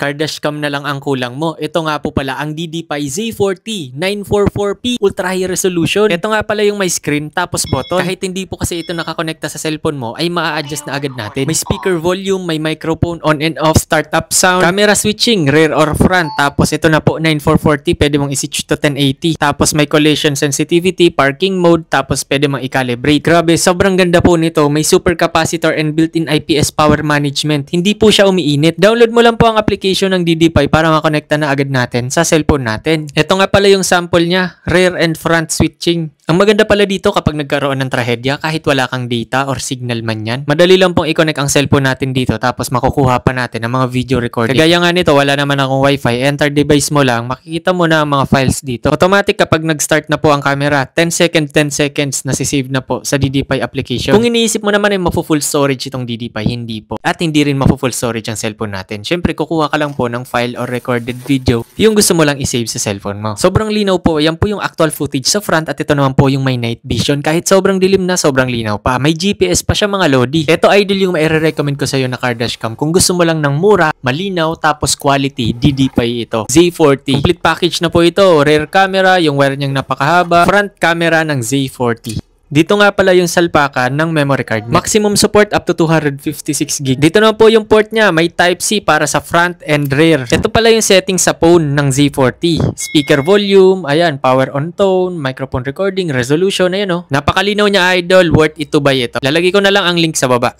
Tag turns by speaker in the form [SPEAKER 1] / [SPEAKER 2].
[SPEAKER 1] Car dashcam na lang ang kulang mo. Ito nga po pala ang DDPi Z40 944p Ultra High Resolution. Ito nga pala yung may screen tapos button. Kahit hindi po kasi ito nakakonekta sa cellphone mo, ay maa-adjust na agad natin. May speaker volume, may microphone, on and off, startup sound, camera switching, rear or front. Tapos ito na po 9440, pwede mong i-switch to 1080. Tapos may collision sensitivity, parking mode, tapos pwede mong i-calibrate. Grabe, sobrang ganda po nito. May super capacitor and built-in IPS power management. Hindi po siya umiinit. Download mo lang po ang application ng DDPi para makonekta na agad natin sa cellphone natin. Ito nga pala yung sample niya, rear and front switching. Ang maganda pala dito kapag nagkaroon ng trahedya, kahit wala kang data or signal man yan, madali lang pong i-connect ang cellphone natin dito tapos makukuha pa natin ang mga video recording. Kagaya nga nito, wala naman akong wifi, enter device mo lang, makikita mo na ang mga files dito. Automatic kapag nag-start na po ang camera, 10 seconds nasisave na po sa DDPi application. Kung iniisip mo naman ay mafu-full storage itong DDPi, hindi po. At hindi rin mafu-full storage ang cellphone natin. Syempre, kukuha ka lang po ng file or recorded video yung gusto mo lang i-save sa cellphone mo. Sobrang linaw po, yan po yung actual footage sa front at ito naman po yung may night vision. Kahit sobrang dilim na, sobrrang linaw pa. May GPS pa siya mga lodi. Ito idol yung maire-recommend ko sa'yo na car dashcam. Kung gusto mo lang ng mura, malinaw, tapos quality, DDPi ito. Z40. Complete package na po ito. Rear camera, yung wire niyang napakahaba. Front camera ng Z40. Dito nga pala yung salpakan ng memory card niya. Maximum support up to 256GB. Dito naman po yung port niya. May Type-C para sa front and rear. Ito pala yung setting sa phone ng Z40. Speaker volume, ayan, power on tone, microphone recording, resolution, ayan o. Napakalinaw niya idol, worth it to buy ito. Lalagay ko na lang ang link sa baba.